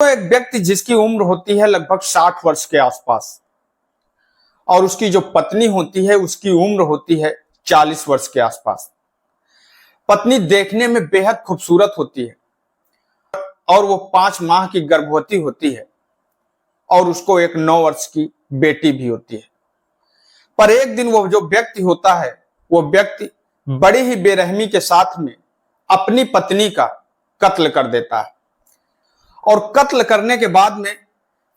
तो एक व्यक्ति जिसकी उम्र होती है लगभग 60 वर्ष के आसपास और उसकी जो पत्नी होती है उसकी उम्र होती है 40 वर्ष के आसपास। पत्नी देखने में बेहद खूबसूरत होती है और वो 5 माह की गर्भवती होती है और उसको एक 9 वर्ष की बेटी भी होती है। पर एक दिन वो जो व्यक्ति होता है वो व्यक्ति बड़ी ही बेरहमी के साथ में अपनी पत्नी का कत्ल कर देता है और कत्ल करने के बाद में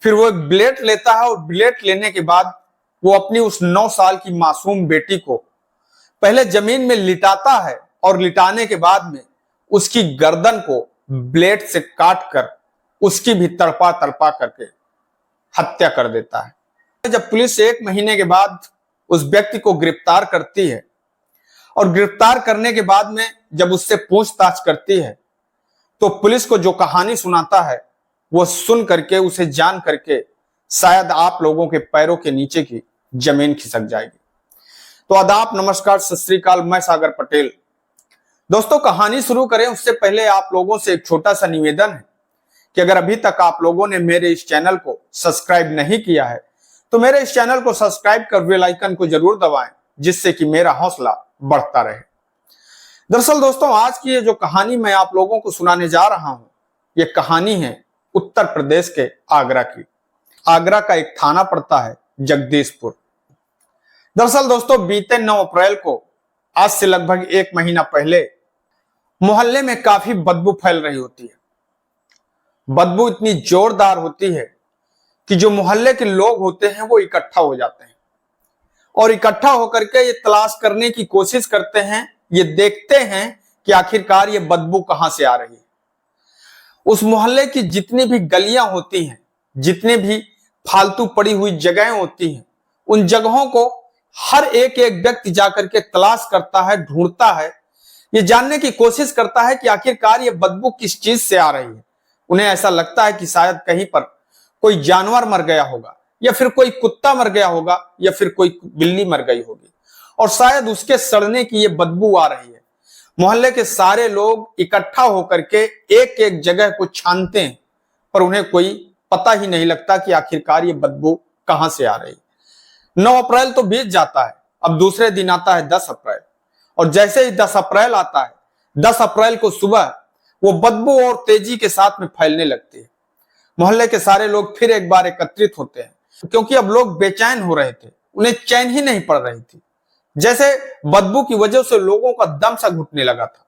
फिर वो एक ब्लेड लेता है और ब्लेड लेने के बाद वो अपनी उस 9 साल की मासूम बेटी को पहले जमीन में लिटाता है और लिटाने के बाद में उसकी गर्दन को ब्लेड से काट कर उसकी भी तड़पा तड़पा करके हत्या कर देता है। जब पुलिस 1 महीने के बाद उस व्यक्ति को गिरफ्तार करती है और गिरफ्तार करने के बाद में जब उससे पूछताछ करती है तो पुलिस को जो कहानी सुनाता है वो सुन करके उसे जान करके शायद आप लोगों के पैरों के नीचे की जमीन खिसक जाएगी। तो आदाब, नमस्कार, सत श्री अकाल, मैं सागर पटेल। दोस्तों, कहानी शुरू करें उससे पहले आप लोगों से एक छोटा सा निवेदन है कि अगर अभी तक आप लोगों ने मेरे इस चैनल को सब्सक्राइब नहीं किया है तो मेरे इस चैनल को सब्सक्राइब कर बेल आइकन को जरूर दबाएं जिससे कि मेरा हौसला बढ़ता रहे। दरअसल दोस्तों, आज की ये जो कहानी मैं आप लोगों को सुनाने जा रहा हूं ये कहानी है उत्तर प्रदेश के आगरा की। आगरा का एक थाना पड़ता है जगदीशपुर। दरअसल दोस्तों, बीते 9 अप्रैल को आज से लगभग 1 महीना पहले मोहल्ले में काफी बदबू फैल रही होती है। बदबू इतनी जोरदार होती है कि जो मोहल्ले के लोग होते हैं वो इकट्ठा हो जाते हैं और इकट्ठा होकर के ये तलाश करने की कोशिश करते हैं, ये देखते हैं कि आखिरकार ये बदबू कहां से आ रही है। उस मोहल्ले की जितनी भी गलियां होती हैं, जितने भी फालतू पड़ी हुई जगहें होती हैं, उन जगहों को हर एक व्यक्ति जाकर के तलाश करता है, ढूंढता है, ये जानने की कोशिश करता है कि आखिरकार ये बदबू किस चीज से आ रही है। उन्हें ऐसा लगता है कि शायद कहीं पर कोई जानवर मर गया होगा या फिर कोई कुत्ता मर गया होगा या फिर कोई बिल्ली मर गई होगी और शायद उसके सड़ने की ये बदबू आ रही है। मोहल्ले के सारे लोग इकट्ठा होकर के एक एक जगह को छानते हैं पर उन्हें कोई पता ही नहीं लगता कि आखिरकार ये बदबू कहां से आ रही है। 9 अप्रैल तो बीत जाता है, अब दूसरे दिन आता है 10 अप्रैल और जैसे ही 10 अप्रैल आता है, 10 अप्रैल को सुबह वो बदबू और तेजी के साथ में फैलने लगती है। मोहल्ले के सारे लोग फिर एक बार एकत्रित होते हैं क्योंकि अब लोग बेचैन हो रहे थे, उन्हें चैन ही नहीं पड़ रही थी। जैसे बदबू की वजह से लोगों का दम सा घुटने लगा था।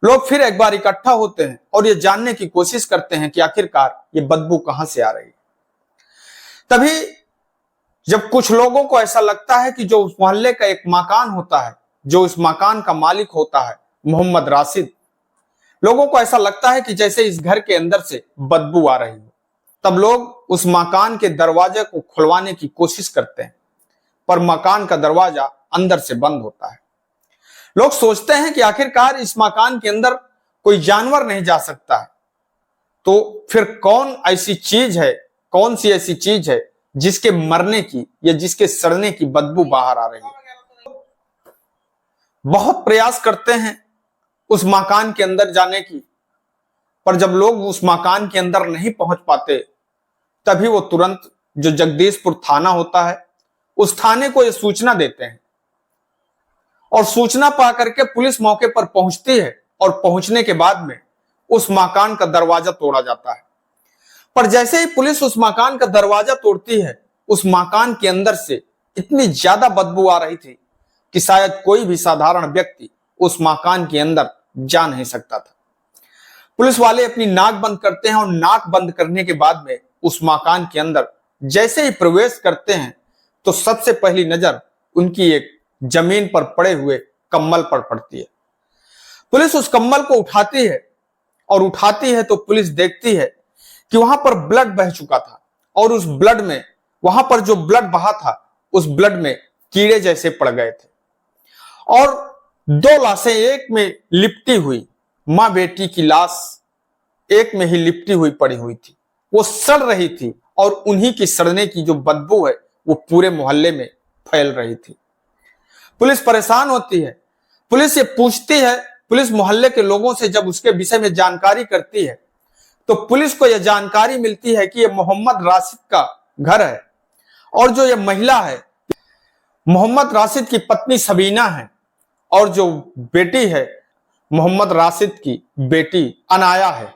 लोग फिर एक बार इकट्ठा होते हैं और ये जानने की कोशिश करते हैं कि आखिरकार ये बदबू कहां से आ रही है। तभी जब कुछ लोगों को ऐसा लगता है कि जो उस मोहल्ले का एक मकान होता है, जो इस मकान का मालिक होता है मोहम्मद राशिद, लोगों को ऐसा लगता है कि जैसे इस घर के अंदर से बदबू आ रही हो। तब लोग उस मकान के दरवाजे को खुलवाने की कोशिश करते हैं पर मकान का दरवाजा अंदर से बंद होता है। लोग सोचते हैं कि आखिरकार इस मकान के अंदर कोई जानवर नहीं जा सकता है, तो फिर कौन ऐसी चीज है, कौन सी ऐसी चीज है जिसके मरने की या जिसके सड़ने की बदबू बाहर आ रही है। बहुत प्रयास करते हैं उस मकान के अंदर जाने की, पर जब लोग उस मकान के अंदर नहीं पहुंच पाते तभी वो तुरंत जो जगदीशपुर थाना होता है उस थाने को ये सूचना देते हैं और सूचना पा करके पुलिस मौके पर पहुंचती है और पहुंचने के बाद में उस मकान का दरवाजा तोड़ा जाता है। पर जैसे ही पुलिस उस मकान का दरवाजा तोड़ती है, उस मकान के अंदर से इतनी ज्यादा बदबू आ रही थी कि शायद कोई भी साधारण व्यक्ति उस मकान के अंदर जा नहीं सकता था। पुलिस वाले अपनी नाक बंद करते हैं और नाक बंद करने के बाद में उस मकान के अंदर जैसे ही प्रवेश करते हैं तो सबसे पहली नजर उनकी एक जमीन पर पड़े हुए कम्बल पर पड़ती है। पुलिस उस कम्बल को उठाती है और उठाती है तो पुलिस देखती है कि वहां पर ब्लड बह चुका था और उस ब्लड में, वहां पर जो ब्लड बहा था उस ब्लड में कीड़े जैसे पड़ गए थे और 2 लाशें एक में लिपटी हुई, मां बेटी की लाश एक में ही लिपटी हुई पड़ी हुई थी। वो सड़ रही थी और उन्हीं की सड़ने की जो बदबू है वो पूरे मोहल्ले में फैल रही थी। पुलिस परेशान होती है, पुलिस ये पूछती है, पुलिस मोहल्ले के लोगों से जब उसके विषय में जानकारी करती है तो पुलिस को यह जानकारी मिलती है कि यह मोहम्मद राशिद का घर है और जो यह महिला है मोहम्मद राशिद की पत्नी सबीना है और जो बेटी है मोहम्मद राशिद की बेटी अनाया है।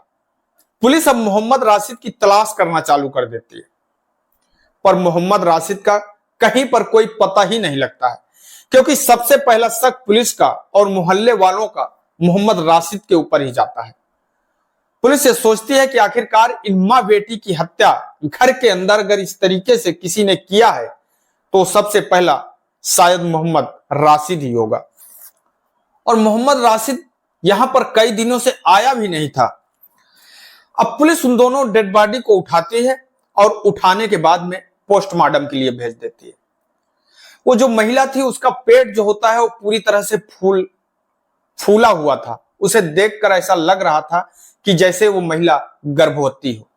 पुलिस अब मोहम्मद राशिद की तलाश करना चालू कर देती है, पर मोहम्मद राशिद का कहीं पर कोई पता ही नहीं लगता है, क्योंकि सबसे पहला शक पुलिस का और मोहल्ले वालों का मोहम्मद राशिद के ऊपर ही जाता है। पुलिस ये सोचती है कि आखिरकार इन मां बेटी की हत्या घर के अंदर अगर इस तरीके से किसी ने किया है तो सबसे पहला शायद मोहम्मद राशिद ही होगा। और मोहम्मद राशिद यहां पर कई दिनों से आया भी नहीं था। अब पुलिस उन दोनों डेड बॉडी को उठाती है और उठाने के बाद में पोस्टमार्टम के लिए भेज देती है। वो जो महिला थी उसका पेट जो होता है वो पूरी तरह से फूला हुआ था। उसे देखकर ऐसा लग रहा था कि जैसे वो महिला गर्भवती हो।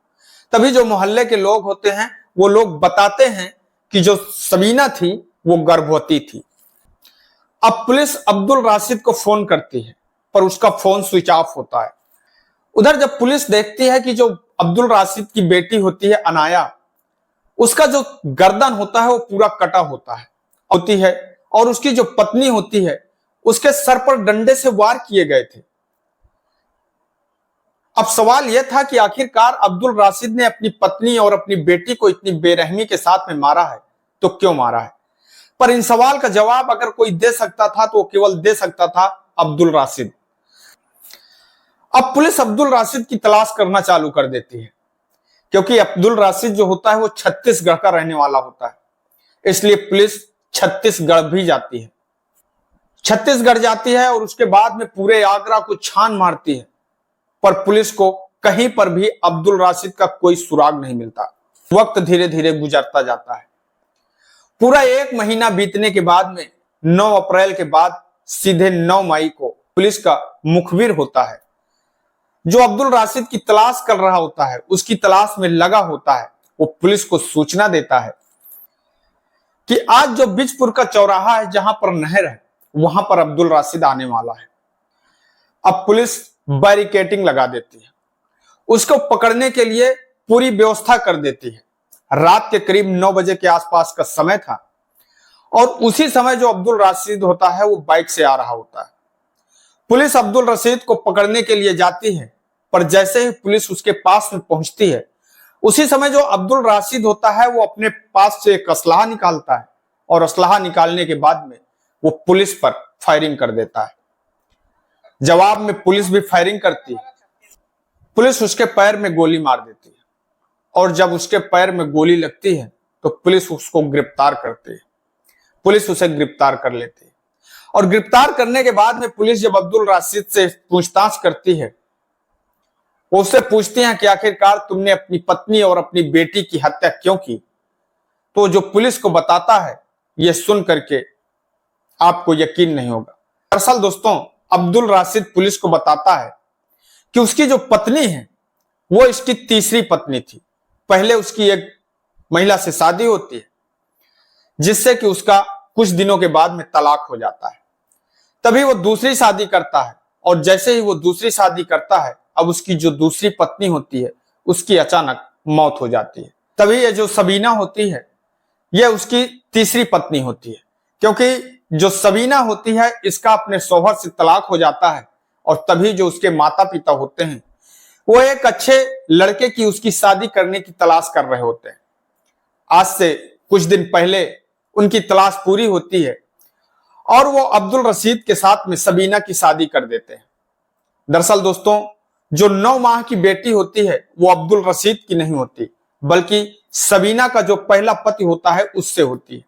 तभी जो मोहल्ले के लोग होते हैं वो लोग बताते हैं कि जो सबीना थी वो गर्भवती थी। अब पुलिस अब्दुल राशिद को फोन करती है पर उसका फोन स्विच ऑफ होता है। उधर जब पुलिस देखती है कि जो अब्दुल राशिद की बेटी होती है अनाया, उसका जो गर्दन होता है वो पूरा कटा होती है और उसकी जो पत्नी होती है उसके सर पर डंडे से वार किए गए थे। अब सवाल यह था कि आखिरकार अब्दुल राशिद ने अपनी पत्नी और अपनी बेटी को इतनी बेरहमी के साथ में मारा है तो क्यों मारा है? पर इन सवाल का जवाब अगर कोई दे सकता था तो केवल दे सकता था अब्दुल राशिद। अब पुलिस अब्दुल राशिद की तलाश करना चालू कर देती है, क्योंकि अब्दुल राशिद जो होता है वो छत्तीसगढ़ का रहने वाला होता है, इसलिए पुलिस छत्तीसगढ़ भी जाती है। छत्तीसगढ़ जाती है और उसके बाद में पूरे आगरा को छान मारती है, पर पुलिस को कहीं पर भी अब्दुल राशिद का कोई सुराग नहीं मिलता। वक्त धीरे धीरे गुजरता जाता है। पूरा 1 महीना बीतने के बाद में 9 अप्रैल के बाद सीधे 9 मई को पुलिस का मुखबिर होता है, जो अब्दुल राशिद की तलाश कर रहा होता है, उसकी तलाश में लगा होता है, वो पुलिस को सूचना देता है कि आज जो बिजपुर का चौराहा है जहां पर नहर है वहां पर अब्दुल राशिद आने वाला है। अब पुलिस बैरिकेडिंग लगा देती है, उसको पकड़ने के लिए पूरी व्यवस्था कर देती है। रात के करीब 9 बजे के आसपास का समय था और उसी समय जो अब्दुल राशिद होता है वो बाइक से आ रहा होता है। पुलिस अब्दुल राशिद को पकड़ने के लिए जाती है, पर जैसे ही पुलिस उसके पास में पहुंचती है उसी समय जो अब्दुल राशिद होता है वो अपने पास से एक असलाहा निकालता है और असलाहा निकालने के बाद में वो पुलिस पर फायरिंग कर देता है। जवाब में पुलिस भी फायरिंग करती है। पुलिस उसके पैर में गोली मार देती है और जब उसके पैर में गोली लगती है तो पुलिस उसको गिरफ्तार करती है। पुलिस उसे गिरफ्तार कर लेती है और गिरफ्तार करने के बाद में पुलिस जब अब्दुल राशिद से पूछताछ करती है, वो उससे पूछती हैं कि आखिरकार तुमने अपनी पत्नी और अपनी बेटी की हत्या क्यों की? तो जो पुलिस को बताता है यह सुन करके आपको यकीन नहीं होगा। दरअसल दोस्तों अब्दुल राशिद पुलिस को बताता है कि उसकी जो पत्नी है वो इसकी तीसरी पत्नी थी। पहले उसकी एक महिला से शादी होती है जिससे कि उसका कुछ दिनों के बाद में तलाक हो जाता है। तभी वो दूसरी शादी करता है और जैसे ही वो दूसरी शादी करता है अब उसकी जो दूसरी पत्नी होती है उसकी अचानक मौत हो जाती है। तभी ये जो सबीना होती है यह उसकी तीसरी पत्नी होती है, क्योंकि जो सबीना होती है इसका अपने शौहर से तलाक हो जाता है और तभी जो उसके माता पिता होते हैं वो एक अच्छे लड़के की उसकी शादी करने की तलाश कर रहे होते हैं। आज से कुछ दिन पहले उनकी तलाश पूरी होती है और वो अब्दुल राशिद के साथ में सबीना की शादी कर देते हैं। दरअसल दोस्तों जो 9 माह की बेटी होती है वो अब्दुल राशिद की नहीं होती, बल्कि सबीना का जो पहला पति होता है उससे होती है।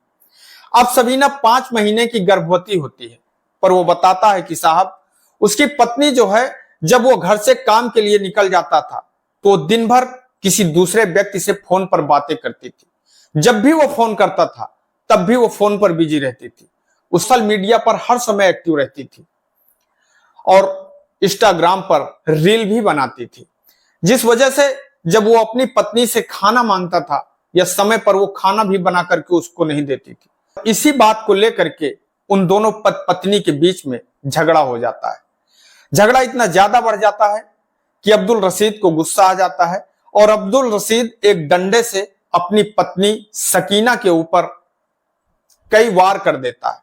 अब सबीना 5 महीने की गर्भवती होती है, पर वो बताता है कि साहब उसकी पत्नी जो है जब वो घर से काम के लिए निकल जाता था तो दिन भर किसी दूसरे व्यक्ति से फोन पर बातें करती थी। जब भी वो फोन करता था तब भी वो फोन पर बिजी रहती थी। सोशल मीडिया पर हर समय एक्टिव रहती थी और इंस्टाग्राम पर रील भी बनाती थी, जिस वजह से जब वो अपनी पत्नी से खाना मांगता था या समय पर वो खाना भी बना करके उसको नहीं देती थी। इसी बात को लेकर के उन दोनों पत्नी के बीच में झगड़ा हो जाता है। झगड़ा इतना ज्यादा बढ़ जाता है कि अब्दुल रशीद को गुस्सा आ जाता है और अब्दुल रशीद एक डंडे से अपनी पत्नी सकीना के ऊपर कई वार कर देता है,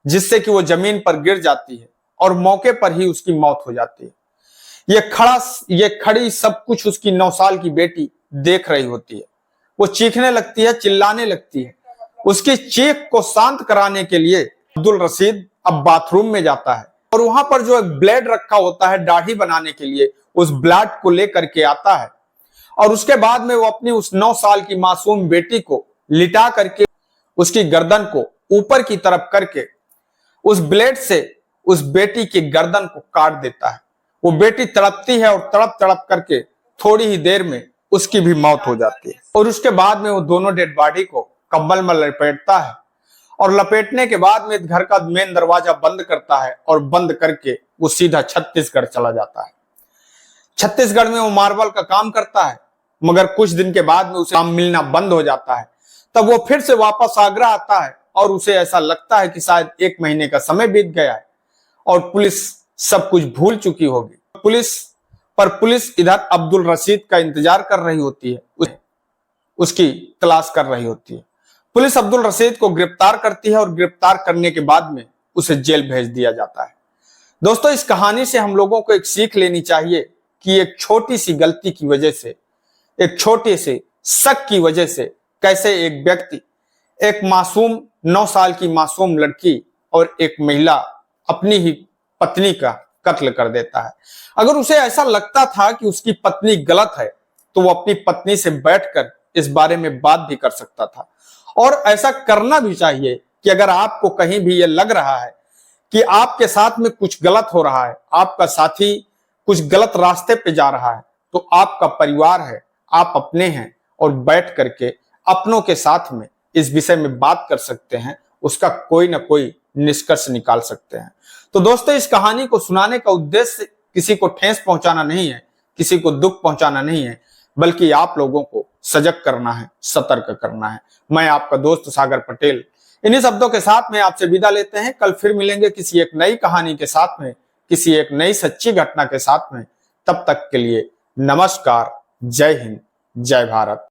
जिससे कि वो जमीन पर गिर जाती है और मौके पर ही उसकी मौत हो जाती है। ये खड़ी सब कुछ उसकी 9 साल की बेटी देख रही होती है। वो चीखने लगती है, चिल्लाने लगती है। उसकी चीख को शांत कराने के लिए अब्दुल रशीद अब बाथरूम में जाता है और वहां पर जो एक ब्लेड रखा होता है दाढ़ी बनाने के लिए, उस ब्लेड को लेकर के आता है और उसके बाद में वो अपनी उस 9 साल की मासूम बेटी को लिटा करके उसकी गर्दन को ऊपर की तरफ करके उस ब्लेड से उस बेटी की गर्दन को काट देता है। वो बेटी तड़पती है और तड़प तड़प करके थोड़ी ही देर में उसकी भी मौत हो जाती है। और उसके बाद में वो दोनों डेड बॉडी को कंबल में लपेटता है और लपेटने के बाद में घर का मेन दरवाजा बंद करता है और बंद करके वो सीधा छत्तीसगढ़ चला जाता है। छत्तीसगढ़ में वो मार्बल का काम करता है, मगर कुछ दिन के बाद में उसे काम मिलना बंद हो जाता है। तब वो फिर से वापस आगरा आता है और उसे ऐसा लगता है कि शायद 1 महीने का समय बीत गया है और पुलिस सब कुछ भूल चुकी होगी। पुलिस इधर अब्दुल रशीद का इंतजार कर रही होती है, उसकी तलाश कर रही होती है। पुलिस अब्दुल रशीद को गिरफ्तार करती है और गिरफ्तार करने के बाद में उसे जेल भेज दिया जाता है। दोस्तों, इस कहानी से हम लोगों को एक सीख लेनी चाहिए कि एक छोटी सी गलती की वजह से, एक छोटे से शक की वजह से कैसे एक व्यक्ति, एक मासूम 9 साल की मासूम लड़की और एक महिला अपनी ही पत्नी का कत्ल कर देता है। अगर उसे ऐसा लगता था कि उसकी पत्नी गलत है तो वो अपनी पत्नी से बैठकर इस बारे में बात भी कर सकता था। और ऐसा करना भी चाहिए कि अगर आपको कहीं भी ये लग रहा है कि आपके साथ में कुछ गलत हो रहा है, आपका साथी कुछ गलत रास्ते पे जा रहा है, तो आपका परिवार है, आप अपने हैं और बैठ करके अपनों के साथ में इस विषय में बात कर सकते हैं, उसका कोई ना कोई निष्कर्ष निकाल सकते हैं। तो दोस्तों, इस कहानी को सुनाने का उद्देश्य किसी को ठेस पहुंचाना नहीं है, किसी को दुख पहुंचाना नहीं है, बल्कि आप लोगों को सजग करना है, सतर्क करना है। मैं आपका दोस्त सागर पटेल इन्हीं शब्दों के साथ में आपसे विदा लेते हैं। कल फिर मिलेंगे किसी एक नई कहानी के साथ में, किसी एक नई सच्ची घटना के साथ में। तब तक के लिए नमस्कार, जय हिंद, जय भारत।